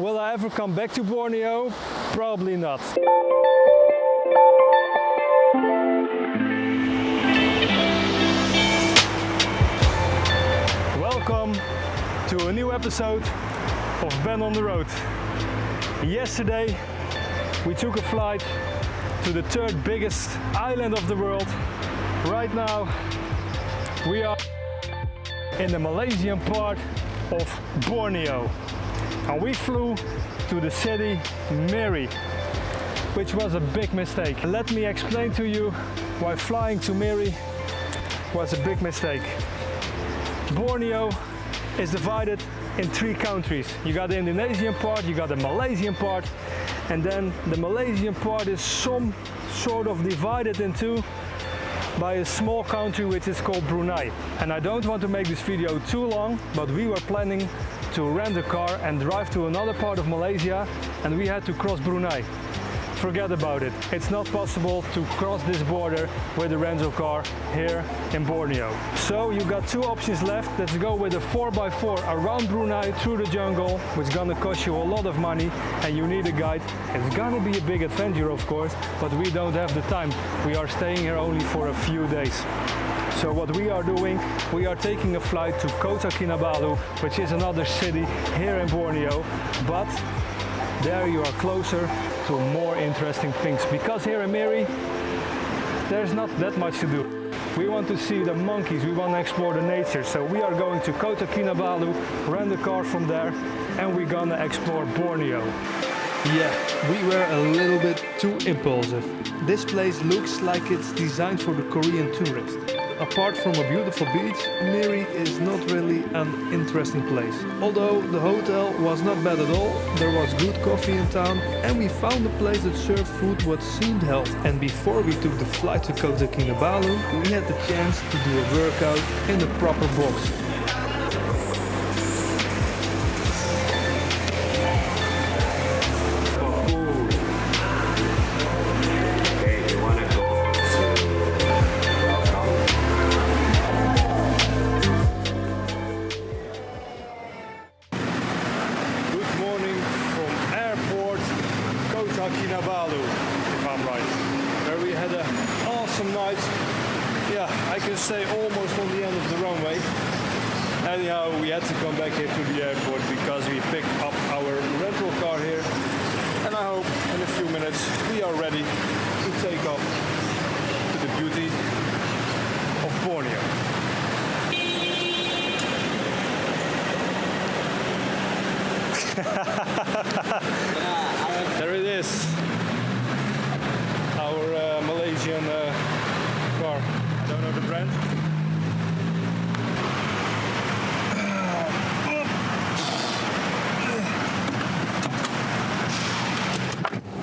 Will I ever come back to Borneo? Probably not. Welcome to a new episode of Ben on the Road. Yesterday we took a flight to the third biggest island of the world. Right now we are in the Malaysian part of Borneo, and we flew to the city Miri, which was a big mistake. Let me explain to you why flying to Miri was a big mistake. Borneo is divided in 3 countries. You got the Indonesian part, you got the Malaysian part, and then the Malaysian part is some sort of divided in 2 by a small country which is called Brunei. And I don't want to make this video too long, but we were planning to rent a car and drive to another part of Malaysia, and we had to cross Brunei. Forget about it. It's not possible to cross this border with a rental car here in Borneo. So you got 2 options left. Let's go with a 4x4 around Brunei through the jungle, which is gonna cost you a lot of money and you need a guide. It's gonna be a big adventure, of course, but we don't have the time. We are staying here only for a few days. So what we are doing, we are taking a flight to Kota Kinabalu, which is another city here in Borneo, but there you are closer to more interesting things, because here in Miri there's not that much to do. We want to see the monkeys, we want to explore the nature, so we are going to Kota Kinabalu, rent a car from there, and we're gonna explore Borneo. Yeah, we were a little bit too impulsive. This place looks like it's designed for the Korean tourist. Apart from a beautiful beach, Miri is not really an interesting place. Although the hotel was not bad at all, there was good coffee in town, and we found a place that served food what seemed healthy. And before we took the flight to Kota Kinabalu, we had the chance to do a workout in a proper box. Kinabalu, if I'm right, where we had an awesome night. Yeah, I can say almost on the end of the runway. Anyhow, we had to come back here to the airport because we picked up our rental car here, and I hope in a few minutes we are ready to take off to the beauty of Borneo. There it is, our Malaysian car. I don't know the brand.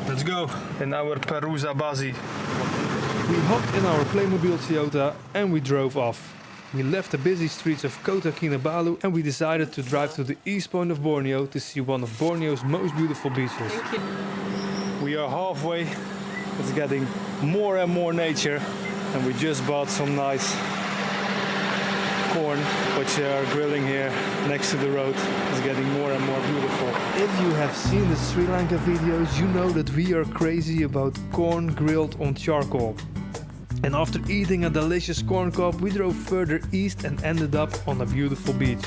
Let's go in our Perusa Bazi. We hopped in our Playmobil Toyota and we drove off. We left the busy streets of Kota Kinabalu and we decided to drive to the east point of Borneo to see one of Borneo's most beautiful beaches. We are halfway. It's getting more and more nature, and we just bought some nice corn, which they are grilling here next to the road. It's getting more and more beautiful. If you have seen the Sri Lanka videos, you know that we are crazy about corn grilled on charcoal. And after eating a delicious corn cob, we drove further east and ended up on a beautiful beach.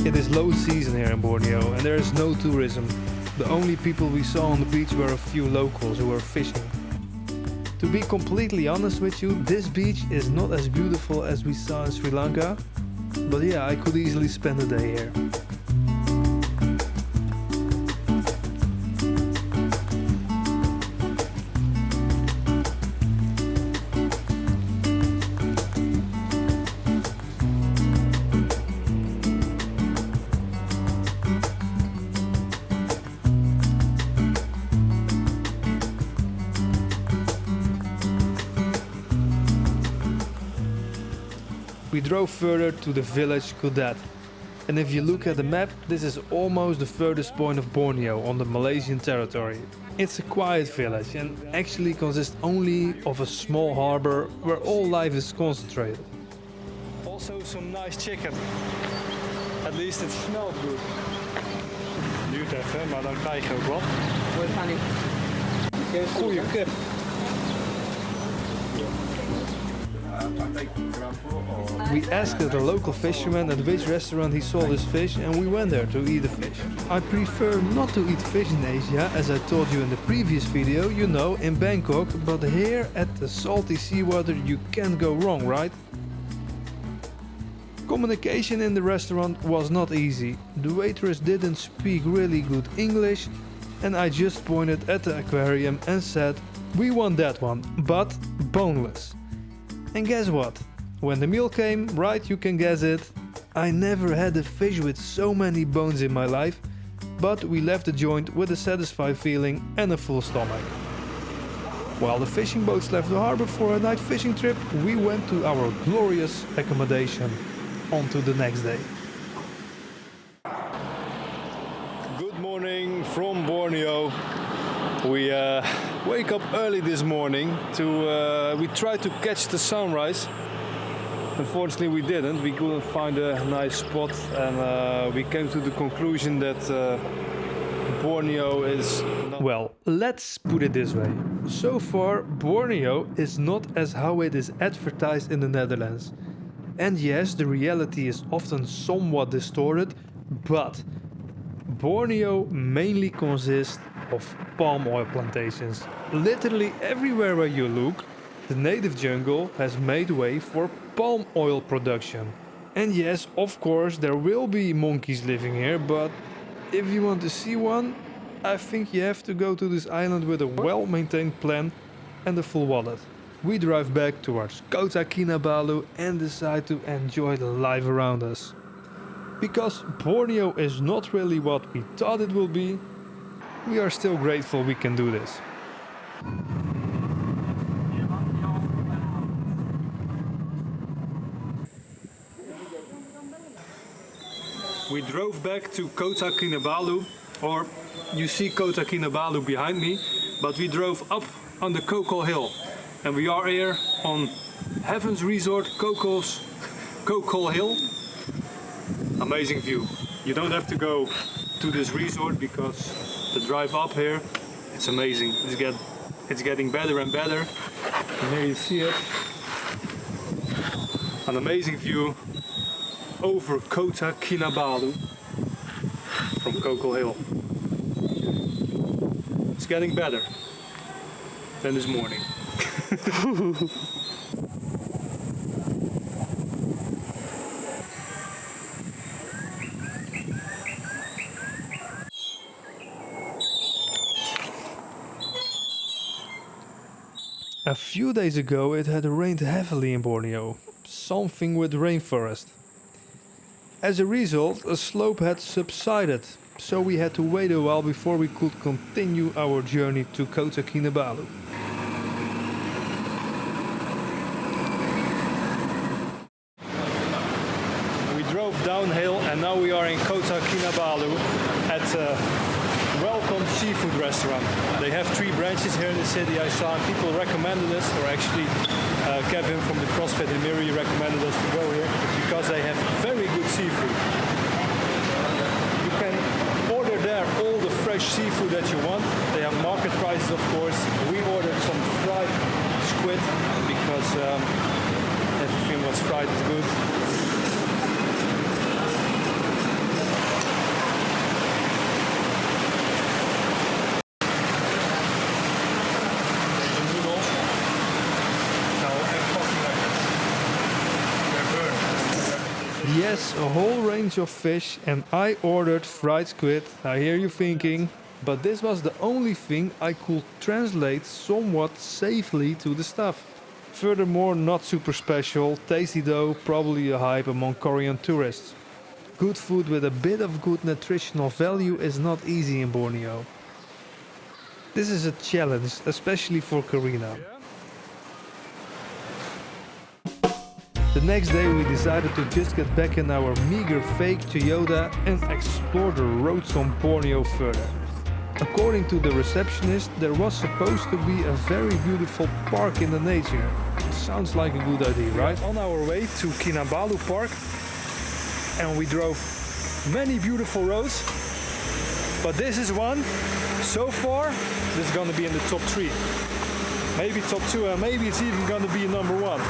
It is low season here in Borneo and there is no tourism. The only people we saw on the beach were a few locals who were fishing. To be completely honest with you, this beach is not as beautiful as we saw in Sri Lanka, but yeah, I could easily spend a day here. We drove further to the village Kudat. And if you look at the map, this is almost the furthest point of Borneo on the Malaysian territory. It's a quiet village and actually consists only of a small harbor where all life is concentrated. Also some nice chicken. At least it smells good. Duurt even, maar dan krijg je ook wat. Goeie kip. We asked the local fisherman at which restaurant he saw this fish and we went there to eat the fish. I prefer not to eat fish in Asia, as I told you in the previous video, you know, in Bangkok, but here at the salty seawater you can't go wrong, right? Communication in the restaurant was not easy. The waitress didn't speak really good English and I just pointed at the aquarium and said, "We want that one, but boneless." And guess what? When the meal came, right, you can guess it, I never had a fish with so many bones in my life, but we left the joint with a satisfied feeling and a full stomach. While the fishing boats left the harbor for a night fishing trip, we went to our glorious accommodation. On to the next day. Good morning from Borneo. We wake up early this morning we tried to catch the sunrise. Unfortunately we didn't, we couldn't find a nice spot and we came to the conclusion that Borneo is not... Well, let's put it this way. So far, Borneo is not as how it is advertised in the Netherlands. And yes, the reality is often somewhat distorted, but Borneo mainly consists of palm oil plantations. Literally everywhere where you look, the native jungle has made way for palm oil production. And yes, of course, there will be monkeys living here, but if you want to see one, I think you have to go to this island with a well-maintained plan and a full wallet. We drive back towards Kota Kinabalu and decide to enjoy the life around us. Because Borneo is not really what we thought it will be, we are still grateful we can do this. We drove back to Kota Kinabalu, or you see Kota Kinabalu behind me, but we drove up on the Kokol Hill. And we are here on Heaven's Resort Kokol Hill. Amazing view. You don't have to go to this resort because the drive up here, it's amazing. It's getting better and better. And here you see it. An amazing view over Kota Kinabalu from Kokol Hill. It's getting better than this morning. A few days ago it had rained heavily in Borneo, something with rainforest. As a result, a slope had subsided, so we had to wait a while before we could continue our journey to Kota Kinabalu. We drove downhill and now we are in Kota Kinabalu at Welcome Seafood Restaurant. They have 3 branches here in the city. I saw people recommended us, or actually Kevin from the CrossFit in Miri recommended us to go here because they have very good seafood. You can order there all the fresh seafood that you want. They have market prices, of course. We ordered some fried squid because everything was fried is good. Yes, a whole range of fish, and I ordered fried squid. I hear you thinking, but this was the only thing I could translate somewhat safely to the stuff. Furthermore, not super special, tasty though, probably a hype among Korean tourists. Good food with a bit of good nutritional value is not easy in Borneo. This is a challenge, especially for Karina. The next day we decided to just get back in our meager fake Toyota and explore the roads on Borneo further. According to the receptionist, there was supposed to be a very beautiful park in the nature. Sounds like a good idea, right? On our way to Kinabalu Park, and we drove many beautiful roads, but this is one. So far, this is gonna be in the top 3. Maybe top 2, and maybe it's even gonna be number 1.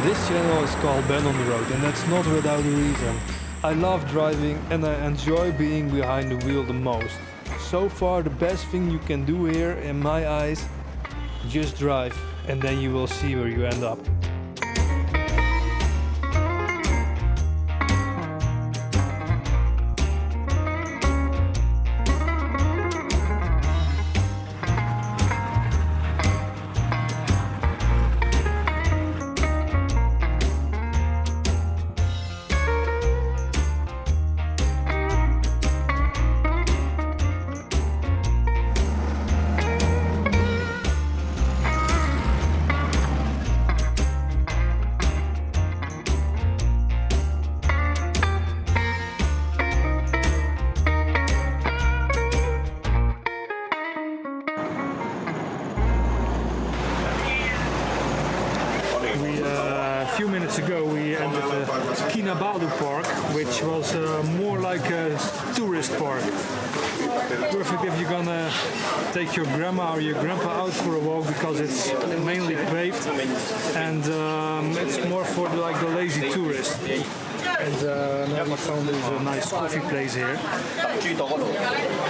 This channel is called Ben on the Road, and that's not without a reason. I love driving and I enjoy being behind the wheel the most. So far the best thing you can do here, in my eyes, just drive and then you will see where you end up. A few minutes ago we entered the Kinabalu Park, which was more like a tourist park. Perfect if you're gonna take your grandma or your grandpa out for a walk, because it's mainly paved and it's more for like the lazy tourist. And now we found there's a nice coffee place here.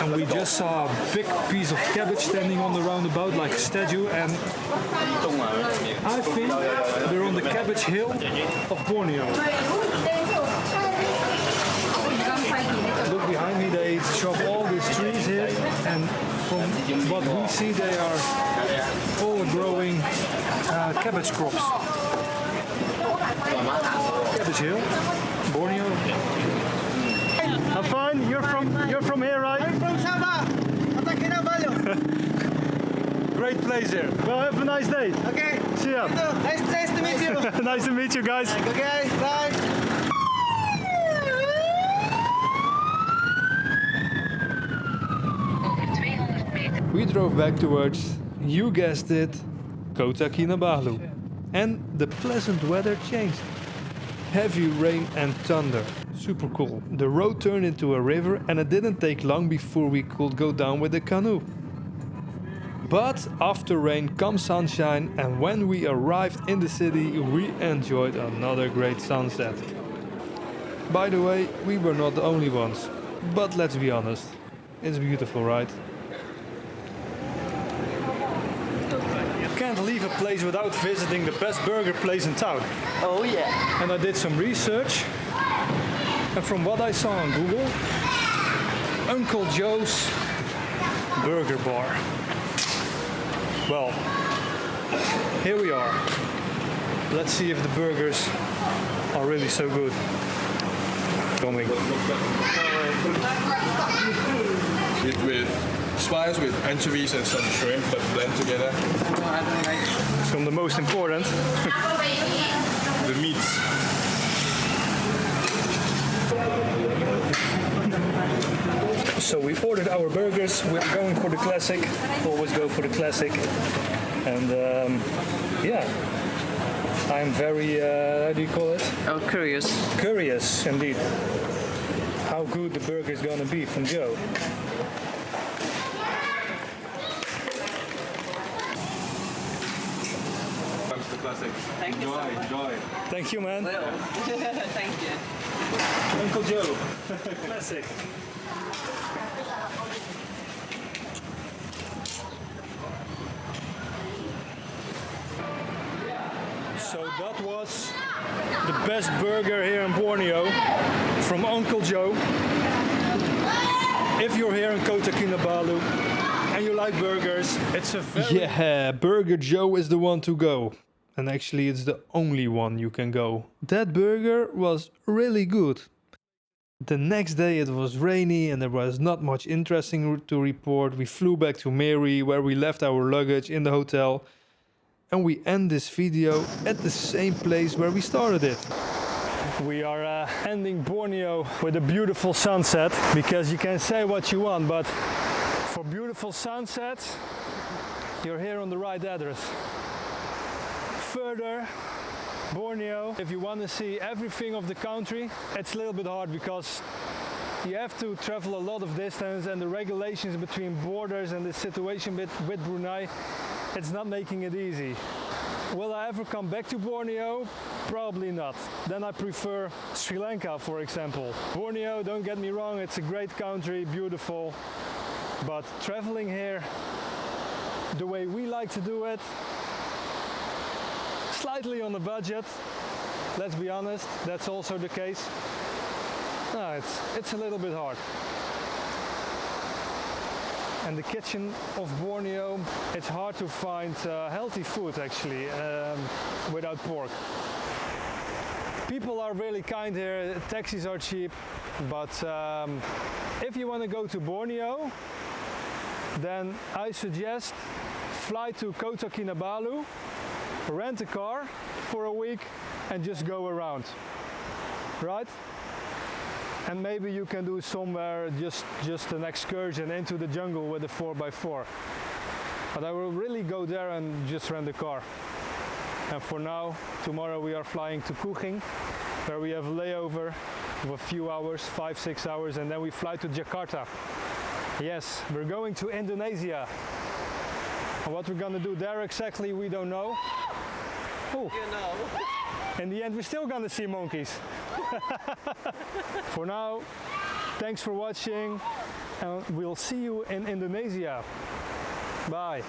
And we just saw a big piece of cabbage standing on the roundabout like a statue, and I think we're on the cabbage hill of Borneo. Look behind me, they chop all these trees here, and from what we see they are all growing cabbage crops. Cabbage hill, Borneo. I'm fine. You're from here, right? I'm from Sabah. Great place here. Well, have a nice day. Okay. See ya. Nice to meet you. Nice to meet you guys. Okay, bye. We drove back towards, you guessed it, Kota Kinabalu. And the pleasant weather changed. Heavy rain and thunder. Super cool. The road turned into a river and it didn't take long before we could go down with the canoe. But after rain comes sunshine, and when we arrived in the city we enjoyed another great sunset. By the way, we were not the only ones. But let's be honest, it's beautiful, right? Can't leave a place without visiting the best burger place in town. Oh yeah. And I did some research, and from what I saw on Google, Uncle Joe's Burger Bar. Well, here we are. Let's see if the burgers are really so good. Coming. With spice with anchovies and some shrimp that blend together. From the most important. The meats. So we ordered our burgers. We're going for the classic. Always go for the classic. And yeah, I'm very, how do you call it? Oh, curious. Curious, indeed. How good the burger is gonna be from Joe. That's the classic. Thank you so much. Enjoy. Thank you, man. Thank you. Uncle Joe. Classic. So that was the best burger here in Borneo from Uncle Joe. If you're here in Kota Kinabalu and you like burgers, it's a very... Yeah, Burger Joe is the one to go. And actually it's the only one you can go. That burger was really good. The next day it was rainy and there was not much interesting to report. We flew back to Mary where we left our luggage in the hotel. And we end this video at the same place where we started it. We are ending Borneo with a beautiful sunset, because you can say what you want, but for beautiful sunsets, you're here on the right address. Further, Borneo, if you want to see everything of the country, it's a little bit hard because you have to travel a lot of distance, and the regulations between borders and the situation with Brunei, it's not making it easy. Will I ever come back to Borneo? Probably not. Then I prefer Sri Lanka, for example. Borneo, don't get me wrong, it's a great country, beautiful, but traveling here the way we like to do it, slightly on the budget, let's be honest, that's also the case. No, it's a little bit hard. And the kitchen of Borneo, it's hard to find healthy food actually, without pork. People are really kind here, taxis are cheap, but if you want to go to Borneo, then I suggest fly to Kota Kinabalu, rent a car for a week and just go around, right? And maybe you can do somewhere just an excursion into the jungle with a 4x4. But I will really go there and just rent a car. And for now, tomorrow we are flying to Kuching, where we have a layover of a few hours, 5-6 hours, and then we fly to Jakarta. Yes, we're going to Indonesia. And what we're gonna do there exactly, we don't know. Oh. You know. In the end, we're still gonna see monkeys. For now, thanks for watching, and we'll see you in Indonesia. Bye.